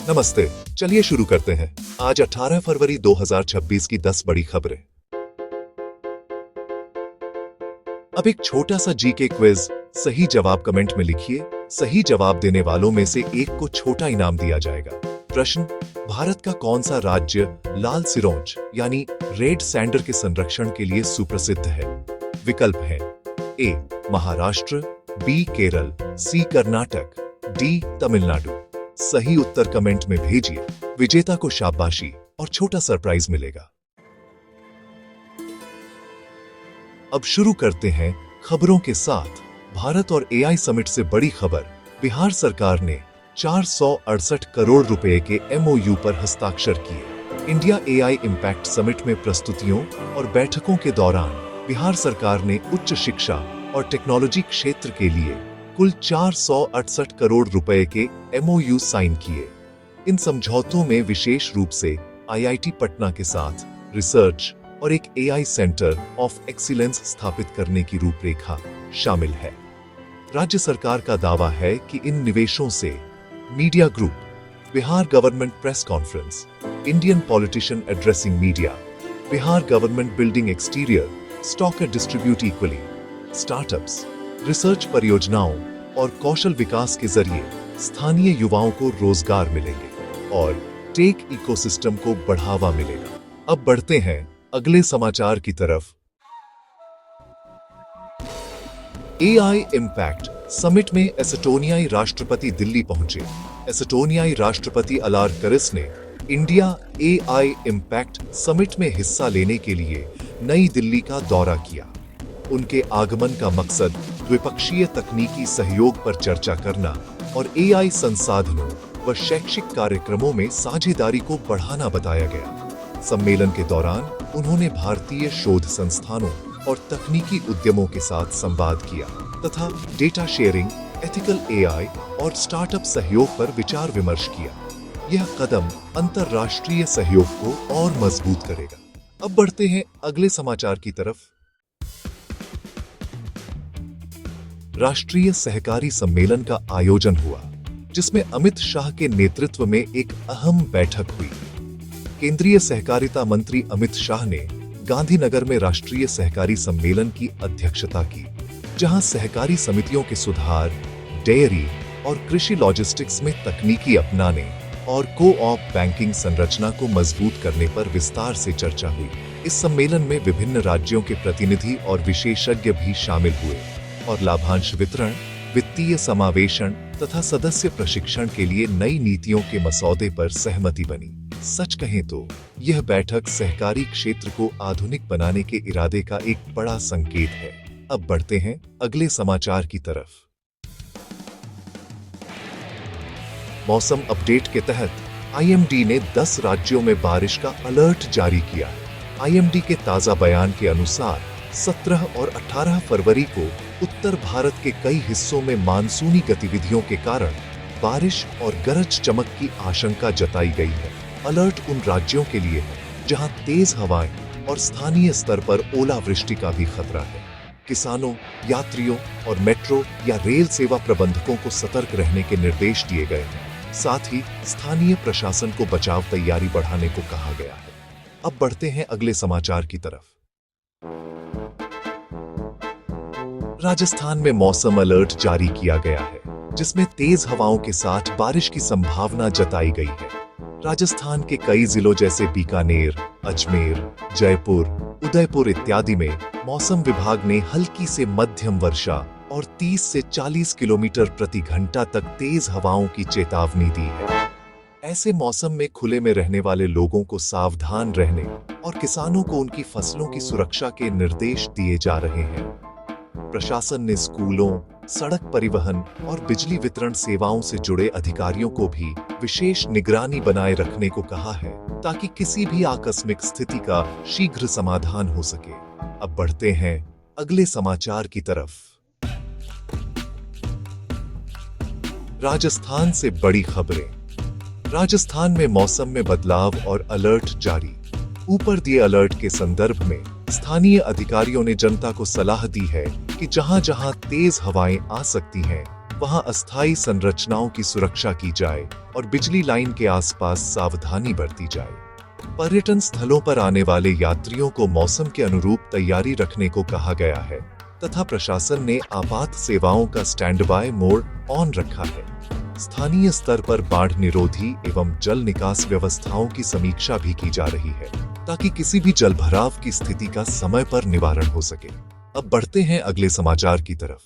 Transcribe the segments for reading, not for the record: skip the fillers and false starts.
नमस्ते, चलिए शुरू करते हैं। आज 18 फरवरी 2026 की 10 बड़ी खबरें। अब एक छोटा सा जीके क्विज। सही जवाब कमेंट में लिखिए। सही जवाब देने वालों में से एक को छोटा इनाम दिया जाएगा। प्रश्न, भारत का कौन सा राज्य लाल सिरोंज यानी रेड सैंडर के संरक्षण के लिए सुप्रसिद्ध है? विकल्प है ए महाराष्ट्र, बी केरल, सी कर्नाटक, डी तमिलनाडु। सही उत्तर कमेंट में भेजिए। विजेता को शाबाशी और छोटा सरप्राइज मिलेगा। अब शुरू करते हैं खबरों के साथ। भारत और एआई समिट से बड़ी खबर। बिहार सरकार ने 468 करोड़ रुपए के एमओयू पर हस्ताक्षर किए। इंडिया एआई इम्पैक्ट समिट में प्रस्तुतियों और बैठकों के दौरान बिहार सरकार ने उच्च शिक्षा और टेक्नोलॉजी क्षेत्र के लिए कुल 468 करोड़ रुपए के एमओयू साइन किए। इन समझौतों में विशेष रूप से आईआईटी पटना के साथ रिसर्च और एक एआई सेंटर ऑफ एक्सीलेंस स्थापित करने की रूपरेखा शामिल है। राज्य सरकार का दावा है कि इन निवेशों से media group, Bihar government press conference, Indian politician addressing media, Bihar government building exterior, stock and distribute equally, startups, research परियोजनाओं और कौशल विकास के जरिए स्थानीय युवाओं को रोजगार मिलेंगे और टेक इकोसिस्टम को बढ़ावा मिलेगा। अब बढ़ते हैं अगले समाचार की तरफ। एआई इम्पैक्ट समिट में एस्टोनियाई राष्ट्रपति दिल्ली पहुंचे। एस्टोनियाई राष्ट्रपति अलार करिस ने इंडिया एआई इम्पैक्ट समिट में हिस्सा लेने के लिए नई दिल्ली का दौरा किया। उनके आगमन का मकसद द्विपक्षीय तकनीकी सहयोग पर चर्चा करना और एआई संसाधनों व शैक्षिक कार्यक्रमों में साझेदारी को बढ़ाना बताया गया। सम्मेलन के दौरान उन्होंने भारतीय शोध संस्थानों और तकनीकी उद्यमों के साथ संवाद किया तथा डेटा शेयरिंग, एथिकल एआई और स्टार्टअप सहयोग पर विचार विमर्श किया। यह कदम अंतर्राष्ट्रीय सहयोग को और मजबूत करेगा। अब बढ़ते हैं अगले समाचार की तरफ। राष्ट्रीय सहकारी सम्मेलन का आयोजन हुआ, जिसमें अमित शाह के नेतृत्व में एक अहम बैठक हुई। केंद्रीय सहकारिता मंत्री अमित शाह ने गांधीनगर में राष्ट्रीय सहकारी सम्मेलन की अध्यक्षता की, जहां सहकारी समितियों के सुधार, डेयरी और कृषि लॉजिस्टिक्स में तकनीकी अपनाने और को-ऑप बैंकिंग संरचना को मजबूत करने पर विस्तार से चर्चा हुई। इस सम्मेलन में विभिन्न राज्यों के प्रतिनिधि और विशेषज्ञ भी शामिल हुए और लाभांश वितरण, वित्तीय समावेशन तथा सदस्य प्रशिक्षण के लिए नई नीतियों के मसौदे पर सहमति बनी। सच कहें तो यह बैठक सहकारी क्षेत्र को आधुनिक बनाने के इरादे का एक बड़ा संकेत है। अब बढ़ते हैं अगले समाचार की तरफ। मौसम अपडेट के तहत आईएमडी ने 10 राज्यों में बारिश का अलर्ट जारी किया। आईएमडी के ताजा बयान के अनुसार 17 और 18 फरवरी को उत्तर भारत के कई हिस्सों में मानसूनी गतिविधियों के कारण बारिश और गरज चमक की आशंका जताई गई है। अलर्ट उन राज्यों के लिए है जहां तेज हवाएं और स्थानीय स्तर पर ओलावृष्टि का भी खतरा है। किसानों, यात्रियों और मेट्रो या रेल सेवा प्रबंधकों को सतर्क रहने के निर्देश दिए गए हैं। साथ ही स्थानीय प्रशासन को बचाव तैयारी बढ़ाने को कहा गया है। अब बढ़ते हैं अगले समाचार की तरफ। राजस्थान में मौसम अलर्ट जारी किया गया है, जिसमें तेज हवाओं के साथ बारिश की संभावना जताई गई है। राजस्थान के कई जिलों जैसे बीकानेर, अजमेर, जयपुर, उदयपुर इत्यादि में मौसम विभाग ने हल्की से मध्यम वर्षा और 30 से 40 किलोमीटर प्रति घंटा तक तेज हवाओं की चेतावनी दी है। ऐसे मौसम में खुले में रहने वाले लोगों को सावधान रहने और किसानों को उनकी फसलों की सुरक्षा के निर्देश दिए जा रहे हैं। प्रशासन ने स्कूलों, सड़क परिवहन और बिजली वितरण सेवाओं से जुड़े अधिकारियों को भी विशेष निगरानी बनाए रखने को कहा है, ताकि किसी भी आकस्मिक स्थिति का शीघ्र समाधान हो सके। अब बढ़ते हैं अगले समाचार की तरफ। राजस्थान से बड़ी खबरें। राजस्थान में मौसम में बदलाव और अलर्ट जारी। ऊपर दिए अलर्ट के संदर्भ में स्थानीय अधिकारियों ने जनता को सलाह दी है कि जहां जहां तेज हवाएं आ सकती हैं, वहां अस्थायी संरचनाओं की सुरक्षा की जाए और बिजली लाइन के आसपास सावधानी बरती जाए। पर्यटन स्थलों पर आने वाले यात्रियों को मौसम के अनुरूप तैयारी रखने को कहा गया है तथा प्रशासन ने आपात सेवाओं का स्टैंड बाय मोड ऑन रखा है। स्थानीय स्तर पर बाढ़ निरोधी एवं जल निकास व्यवस्थाओं की समीक्षा भी की जा रही है ताकि किसी भी जलभराव की स्थिति का समय पर निवारण हो सके। अब बढ़ते हैं अगले समाचार की तरफ।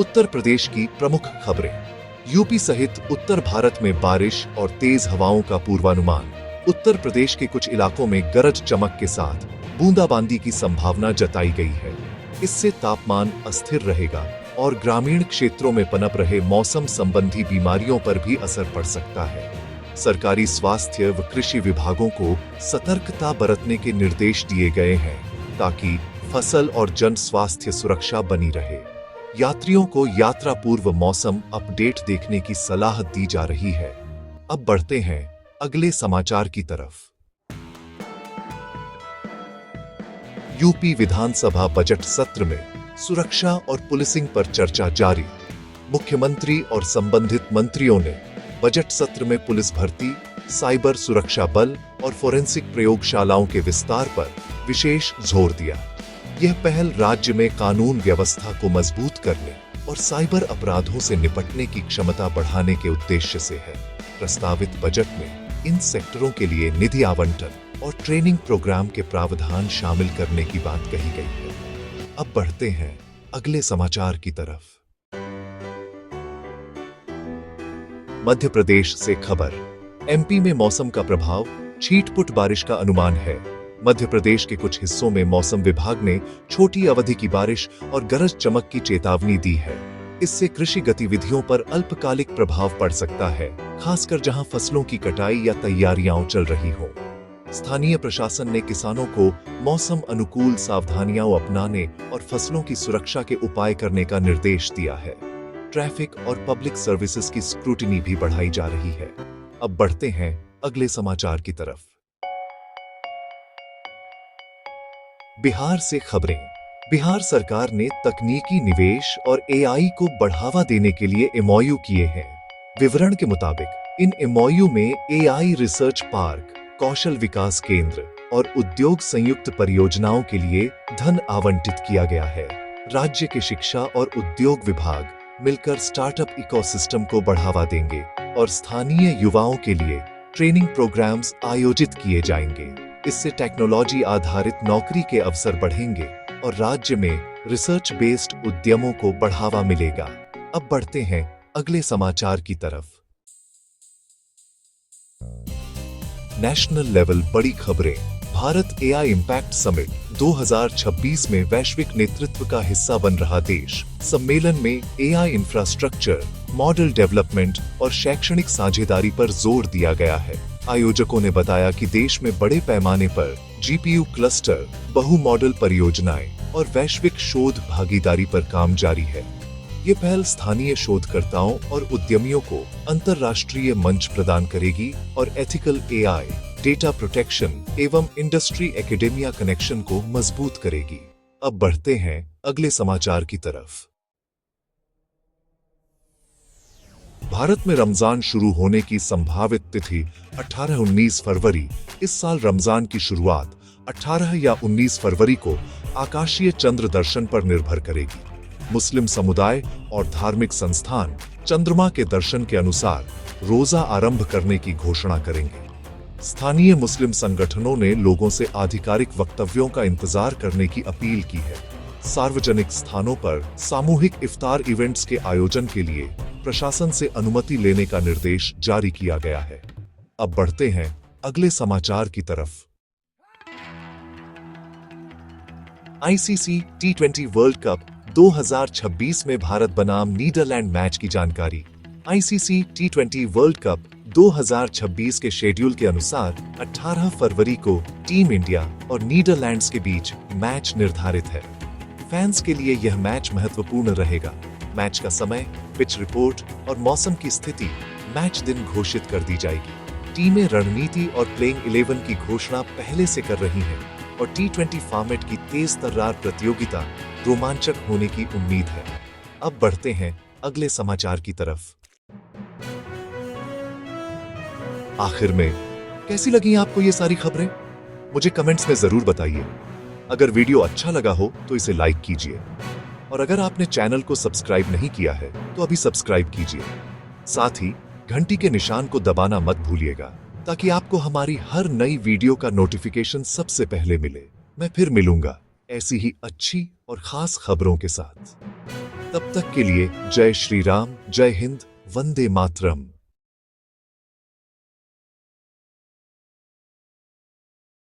उत्तर प्रदेश की प्रमुख खबरें। यूपी सहित उत्तर भारत में बारिश और तेज हवाओं का पूर्वानुमान। उत्तर प्रदेश के कुछ इलाकों में गरज चमक के साथ बूंदाबांदी की संभावना जताई गई है। इससे तापमान अस्थिर रहेगा और ग्रामीण क्षेत्रों में पनप रहे मौसम संबंधी बीमारियों पर भी असर पड़ सकता है। सरकारी स्वास्थ्य व कृषि विभागों को सतर्कता बरतने के निर्देश दिए गए हैं ताकि फसल और जन स्वास्थ्य सुरक्षा बनी रहे। यात्रियों को यात्रा पूर्व मौसम अपडेट देखने की सलाह दी जा रही है। अब बढ़ते हैं अगले समाचार की तरफ। यूपी विधानसभा बजट सत्र में सुरक्षा और पुलिसिंग पर चर्चा जारी। मुख्यमंत्री और संबंधित मंत्रियों ने बजट सत्र में पुलिस भर्ती, साइबर सुरक्षा बल और फोरेंसिक प्रयोगशालाओं के विस्तार पर विशेष जोर दिया। यह पहल राज्य में कानून व्यवस्था को मजबूत करने और साइबर अपराधों से निपटने की क्षमता बढ़ाने के उद्देश्य से है। प्रस्तावित बजट में इन सेक्टरों के लिए निधि आवंटन और ट्रेनिंग प्रोग्राम के प्रावधान शामिल करने की बात कही गई है। अब बढ़ते हैं अगले समाचार की तरफ। मध्य प्रदेश से खबर। एमपी में मौसम का प्रभाव, छींट-फुट बारिश का अनुमान है। मध्य प्रदेश के कुछ हिस्सों में मौसम विभाग ने छोटी अवधि की बारिश और गरज चमक की चेतावनी दी है। इससे कृषि गतिविधियों पर अल्पकालिक प्रभाव पड़ सकता है, खासकर जहां फसलों की कटाई या तैयारियां चल रही हों। स्थानीय प्रशासन ने किसानों को मौसम अनुकूल सावधानियां अपनाने और फसलों की सुरक्षा के उपाय करने का निर्देश दिया है। ट्रैफिक और पब्लिक सर्विसेज की स्क्रूटिनी भी बढ़ाई जा रही है। अब बढ़ते हैं अगले समाचार की तरफ। बिहार से खबरें। बिहार सरकार ने तकनीकी निवेश और एआई को बढ़ावा देने के लिए एमओयू किए हैं। विवरण के मुताबिक इन एमओयू में एआई रिसर्च पार्क, कौशल विकास केंद्र और उद्योग संयुक्त परियोजनाओं के लिए धन आवंटित किया गया है। राज्य के शिक्षा और उद्योग विभाग मिलकर स्टार्टअप इकोसिस्टम को बढ़ावा देंगे और स्थानीय युवाओं के लिए ट्रेनिंग प्रोग्राम्स आयोजित किए जाएंगे। इससे टेक्नोलॉजी आधारित नौकरी के अवसर बढ़ेंगे और राज्य में रिसर्च बेस्ड उद्यमों को बढ़ावा मिलेगा। अब बढ़ते हैं अगले समाचार की तरफ। नेशनल लेवल बड़ी खबरें। भारत एआई इम्पैक्ट समिट 2026 में वैश्विक नेतृत्व का हिस्सा बन रहा देश। सम्मेलन में एआई इंफ्रास्ट्रक्चर, मॉडल डेवलपमेंट और शैक्षणिक साझेदारी पर जोर दिया गया है। आयोजकों ने बताया कि देश में बड़े पैमाने पर जीपीयू क्लस्टर, बहु मॉडल परियोजनाएं और वैश्विक शोध भागीदारी पर काम जारी है। ये पहल स्थानीय शोधकर्ताओं और उद्यमियों को अंतर्राष्ट्रीय मंच प्रदान करेगी और एथिकल एआई, डेटा प्रोटेक्शन एवं इंडस्ट्री एकेडेमिया कनेक्शन को मजबूत करेगी। अब बढ़ते हैं अगले समाचार की तरफ। भारत में रमजान शुरू होने की संभावित तिथि 18-19 फरवरी। इस साल रमजान की शुरुआत 18 या 19 फरवरी को आकाशीय चंद्र दर्शन पर निर्भर करेगी। मुस्लिम समुदाय और धार्मिक संस्थान चंद्रमा के दर्शन के अनुसार रोजा आरंभ करने की घोषणा करेंगे। स्थानीय मुस्लिम संगठनों ने लोगों से आधिकारिक वक्तव्यों का इंतजार करने की अपील की है। सार्वजनिक स्थानों पर सामूहिक इफ्तार इवेंट्स के आयोजन के लिए प्रशासन से अनुमति लेने का निर्देश जारी किया गया है। अब बढ़ते हैं अगले समाचार की तरफ। आईसीसी टी20 वर्ल्ड कप 2026 में भारत बनाम नीदरलैंड मैच की जानकारी। आईसीसी टी20 वर्ल्ड कप 2026 के शेड्यूल के अनुसार 18 फरवरी को टीम इंडिया और नीदरलैंड्स के बीच मैच निर्धारित है। फैंस के लिए यह मैच महत्वपूर्ण रहेगा। मैच का समय, पिच रिपोर्ट और मौसम की स्थिति मैच दिन घोषित कर दी जाएगी। टीमें रणनीति और प्लेइंग 11 की घोषणा पहले से कर रही हैं और टी20 फॉर्मेट की तेज तर्रार प्रतियोगिता रोमांचक होने की उम्मीद है। अब बढ़ते हैं अगले समाचार की तरफ। आखिर में कैसी लगी आपको ये सारी खबरें? मुझे कमेंट्स में जरूर बताइए। अगर वीडियो अच्छा लगा हो तो इसे लाइक कीजिए, और अगर आपने चैनल को सब्सक्राइब नहीं किया है तो अभी सब्सक्राइब कीजिए। साथ ही घंटी के निशान को दबाना मत भूलिएगा, ताकि आपको हमारी हर नई वीडियो का नोटिफिकेशन सबसे पहले मिले। मैं फिर मिलूंगा ऐसी ही अच्छी और खास खबरों के साथ। तब तक के लिए जय श्री राम, जय हिंद, वंदे मातरम।